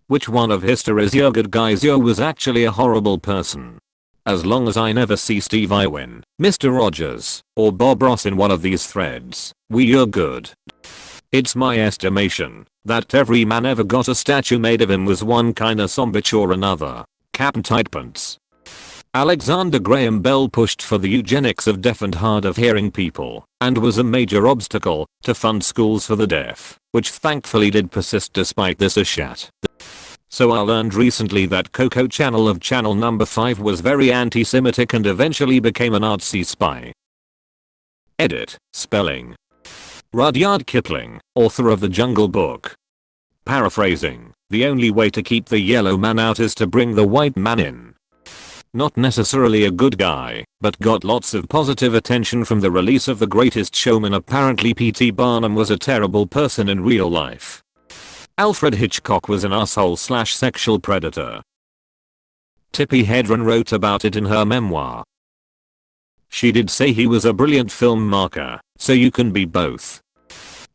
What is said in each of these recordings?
which one of history's your good guys was actually a horrible person. As long as I never see Steve Irwin, Mr. Rogers, or Bob Ross in one of these threads, we're good. It's my estimation that every man ever got a statue made of him was one kinda some bitch or another. Captain Tightpants. Alexander Graham Bell pushed for the eugenics of deaf and hard of hearing people and was a major obstacle to fund schools for the deaf, which thankfully did persist despite this shat. So I learned recently that Coco Channel of channel number 5 was very anti-Semitic and eventually became a Nazi spy. Edit. Spelling. Rudyard Kipling, author of The Jungle Book. Paraphrasing, the only way to keep the yellow man out is to bring the white man in. Not necessarily a good guy, but got lots of positive attention from the release of The Greatest Showman. Apparently P.T. Barnum was a terrible person in real life. Alfred Hitchcock was an asshole/sexual predator. Tippi Hedren wrote about it in her memoir. She did say he was a brilliant film marker, so you can be both.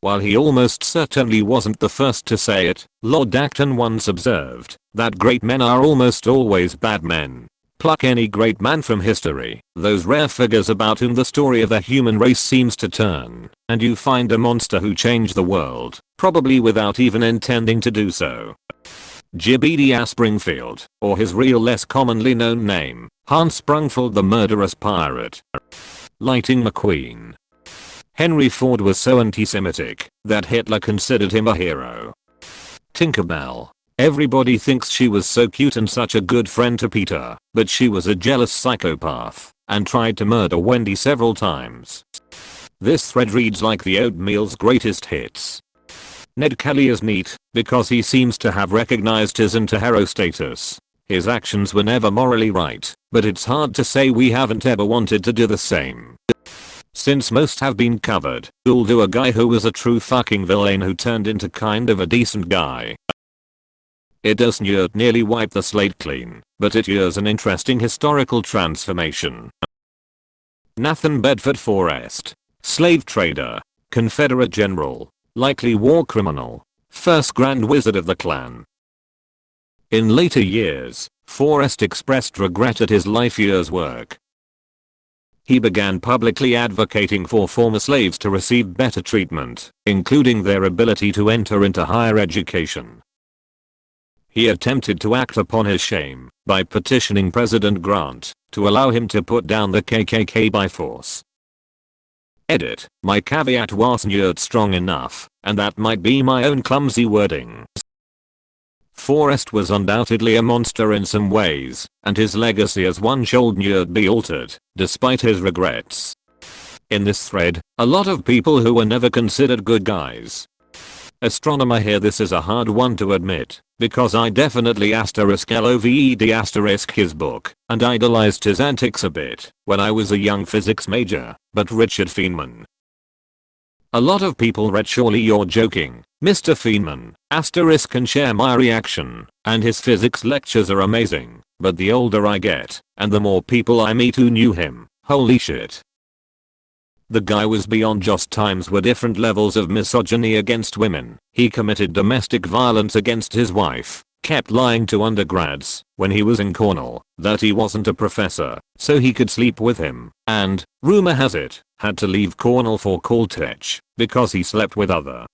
While he almost certainly wasn't the first to say it, Lord Acton once observed that great men are almost always bad men. Pluck any great man from history, those rare figures about whom the story of the human race seems to turn, and you find a monster who changed the world, probably without even intending to do so. Jabedia Springfield, or his real less commonly known name, Hans Sprungfield the murderous pirate. Lighting McQueen. Henry Ford was so anti-Semitic that Hitler considered him a hero. Tinkerbell. Everybody thinks she was so cute and such a good friend to Peter, but she was a jealous psychopath and tried to murder Wendy several times. This thread reads like the Oatmeal's greatest hits. Ned Kelly is neat because he seems to have recognized his anti-hero status. His actions were never morally right, but it's hard to say we haven't ever wanted to do the same. Since most have been covered, we'll do a guy who was a true fucking villain who turned into kind of a decent guy. It doesn't nearly wipe the slate clean, but it years an interesting historical transformation. Nathan Bedford Forrest. Slave trader. Confederate general. Likely war criminal. First Grand Wizard of the Klan. In later years, Forrest expressed regret at his life years' work. He began publicly advocating for former slaves to receive better treatment, including their ability to enter into higher education. He attempted to act upon his shame by petitioning President Grant to allow him to put down the KKK by force. Edit. My caveat wasn't strong enough, and that might be my own clumsy wording. Forrest was undoubtedly a monster in some ways, and his legacy as one should be altered, despite his regrets. In this thread, a lot of people who were never considered good guys. Astronomer here, this is a hard one to admit, because I definitely *LOVED* his book, and idolized his antics a bit, when I was a young physics major, but Richard Feynman. A lot of people read Surely You're Joking, Mr. Feynman, and share my reaction, and his physics lectures are amazing, but the older I get, and the more people I meet who knew him, holy shit. The guy was beyond just times were different levels of misogyny against women. He committed domestic violence against his wife, kept lying to undergrads when he was in Cornell that he wasn't a professor so he could sleep with him, and, rumor has it, had to leave Cornell for Caltech because he slept with other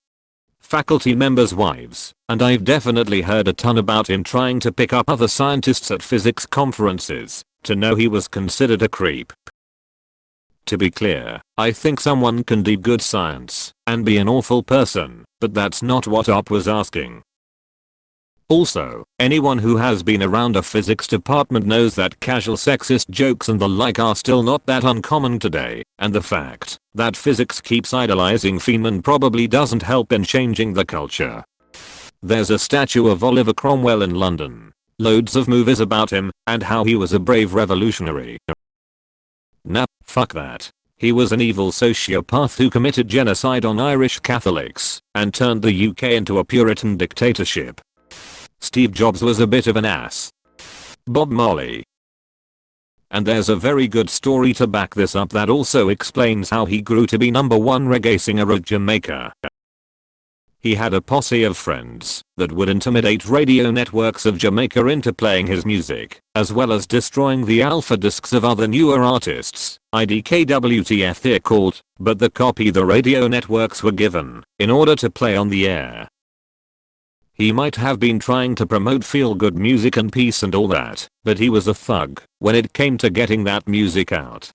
faculty members' wives, and I've definitely heard a ton about him trying to pick up other scientists at physics conferences to know he was considered a creep. To be clear, I think someone can do good science and be an awful person, but that's not what Op was asking. Also, anyone who has been around a physics department knows that casual sexist jokes and the like are still not that uncommon today, and the fact that physics keeps idolizing Feynman probably doesn't help in changing the culture. There's a statue of Oliver Cromwell in London. Loads of movies about him and how he was a brave revolutionary. Nah, fuck that. He was an evil sociopath who committed genocide on Irish Catholics and turned the UK into a Puritan dictatorship. Steve Jobs was a bit of an ass. Bob Marley. And there's a very good story to back this up that also explains how he grew to be #1 reggae singer of Jamaica. He had a posse of friends that would intimidate radio networks of Jamaica into playing his music, as well as destroying the alpha discs of other newer artists, IDKWTF they're called, but the copy the radio networks were given, in order to play on the air. He might have been trying to promote feel-good music and peace and all that, but he was a thug when it came to getting that music out.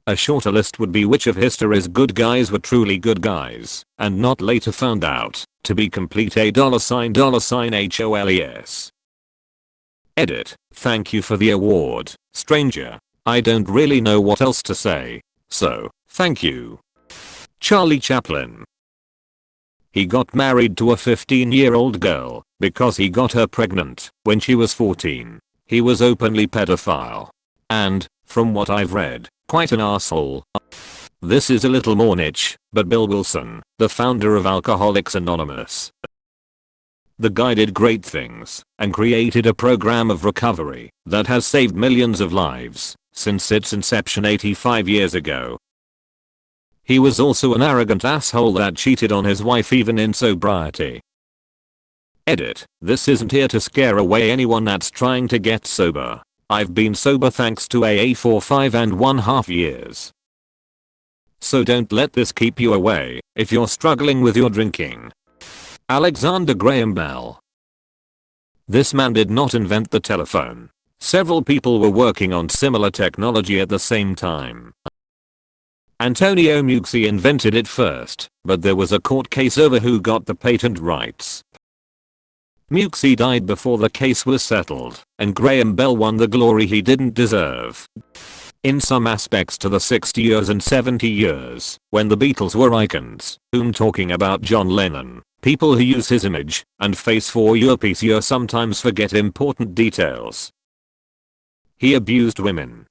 A shorter list would be which of history's good guys were truly good guys, and not later found out to be complete $HOLES. Edit. Thank you for the award, stranger. I don't really know what else to say. So, thank you. Charlie Chaplin. He got married to a 15-year-old girl because he got her pregnant when she was 14. He was openly pedophile. And, from what I've read, quite an asshole. This is a little more niche, but Bill Wilson, the founder of Alcoholics Anonymous. The guy did great things and created a program of recovery that has saved millions of lives since its inception 85 years ago. He was also an arrogant asshole that cheated on his wife even in sobriety. Edit. This isn't here to scare away anyone that's trying to get sober. I've been sober thanks to AA for 5.5 years. So don't let this keep you away if you're struggling with your drinking. Alexander Graham Bell. This man did not invent the telephone. Several people were working on similar technology at the same time. Antonio Meucci invented it first, but there was a court case over who got the patent rights. Meucci died before the case was settled, and Graham Bell won the glory he didn't deserve. In some aspects to the 60 years and 70 years, when the Beatles were icons, whom talking about John Lennon, people who use his image and face for your PC sometimes forget important details. He abused women.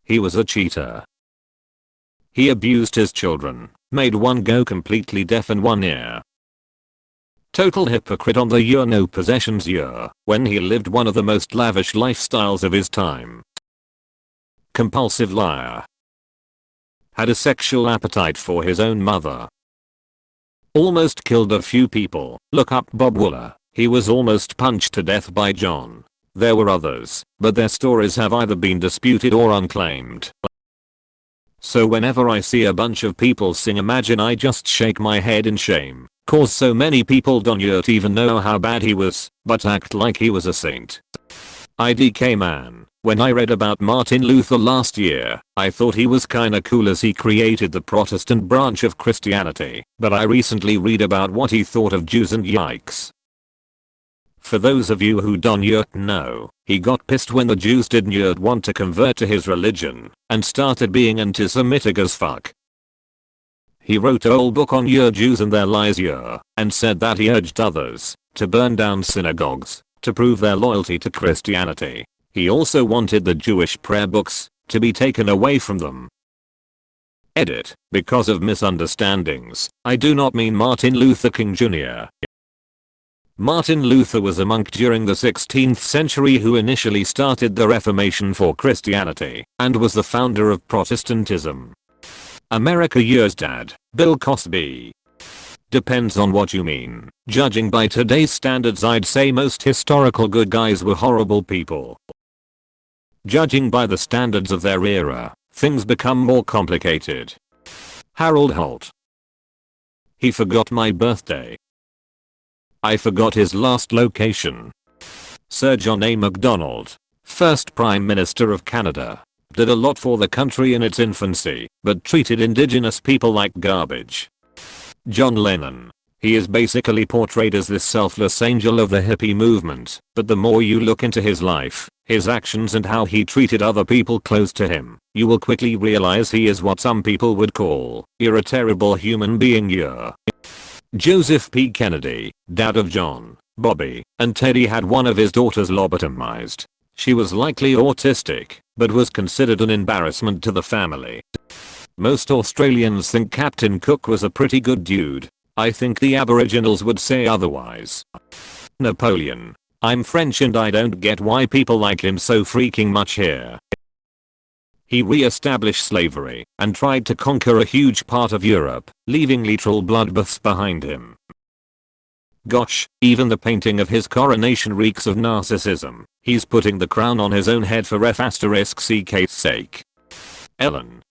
He was a cheater. He abused his children, made one go completely deaf in one ear. Total hypocrite on the year no possessions year, when he lived one of the most lavish lifestyles of his time. Compulsive liar. Had a sexual appetite for his own mother. Almost killed a few people. Look up Bob Wooler. He was almost punched to death by John. There were others, but their stories have either been disputed or unclaimed. So whenever I see a bunch of people sing Imagine, I just shake my head in shame, cause so many people don't yet even know how bad he was, but act like he was a saint. IDK man, when I read about Martin Luther last year, I thought he was kinda cool as he created the Protestant branch of Christianity, but I recently read about what he thought of Jews and yikes. For those of you who don't yet know, he got pissed when the Jews didn't yet want to convert to his religion, and started being anti-Semitic as fuck. He wrote a whole book on your Jews and their lies and said that he urged others to burn down synagogues to prove their loyalty to Christianity. He also wanted the Jewish prayer books to be taken away from them. Edit. Because of misunderstandings, I do not mean Martin Luther King Jr. Martin Luther was a monk during the 16th century who initially started the Reformation for Christianity and was the founder of Protestantism. America Year's dad, Bill Cosby. Depends on what you mean. Judging by today's standards, I'd say most historical good guys were horrible people. Judging by the standards of their era, things become more complicated. Harold Holt. He forgot my birthday. I forgot his last location. Sir John A. Macdonald, first Prime Minister of Canada, did a lot for the country in its infancy, but treated indigenous people like garbage. John Lennon. He is basically portrayed as this selfless angel of the hippie movement, but the more you look into his life, his actions and how he treated other people close to him, you will quickly realize he is what some people would call, you're a terrible human being. Joseph P. Kennedy, dad of John, Bobby, and Teddy, had one of his daughters lobotomized. She was likely autistic, but was considered an embarrassment to the family. Most Australians think Captain Cook was a pretty good dude. I think the Aboriginals would say otherwise. Napoleon. I'm French and I don't get why people like him so freaking much here. He re-established slavery and tried to conquer a huge part of Europe, leaving literal bloodbaths behind him. Gosh, even the painting of his coronation reeks of narcissism. He's putting the crown on his own head for f***'s sake. Ellen.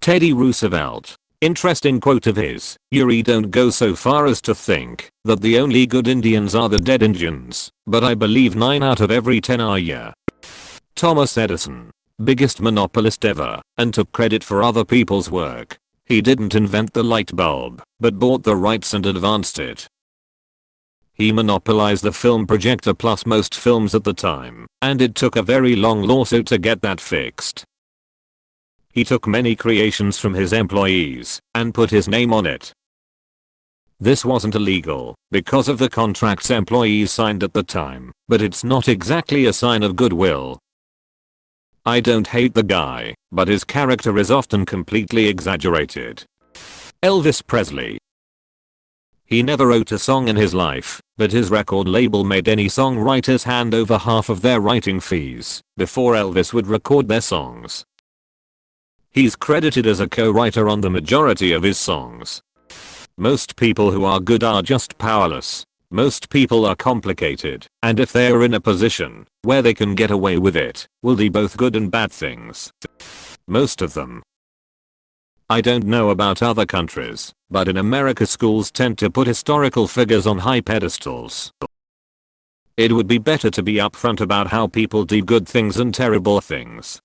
Teddy Roosevelt. Interesting quote of his, Yuri, don't go so far as to think that the only good Indians are the dead Indians, but I believe 9 out of every 10 are. Yeah. Thomas Edison. Biggest monopolist ever, and took credit for other people's work. He didn't invent the light bulb, but bought the rights and advanced it. He monopolized the film projector plus most films at the time, and it took a very long lawsuit to get that fixed. He took many creations from his employees and put his name on it. This wasn't illegal because of the contracts employees signed at the time, but it's not exactly a sign of goodwill. I don't hate the guy, but his character is often completely exaggerated. Elvis Presley. He never wrote a song in his life, but his record label made any songwriters hand over half of their writing fees before Elvis would record their songs. He's credited as a co-writer on the majority of his songs. Most people who are good are just powerless. Most people are complicated, and if they are in a position where they can get away with it, will do both good and bad things. Most of them. I don't know about other countries, but in America schools tend to put historical figures on high pedestals. It would be better to be upfront about how people do good things and terrible things.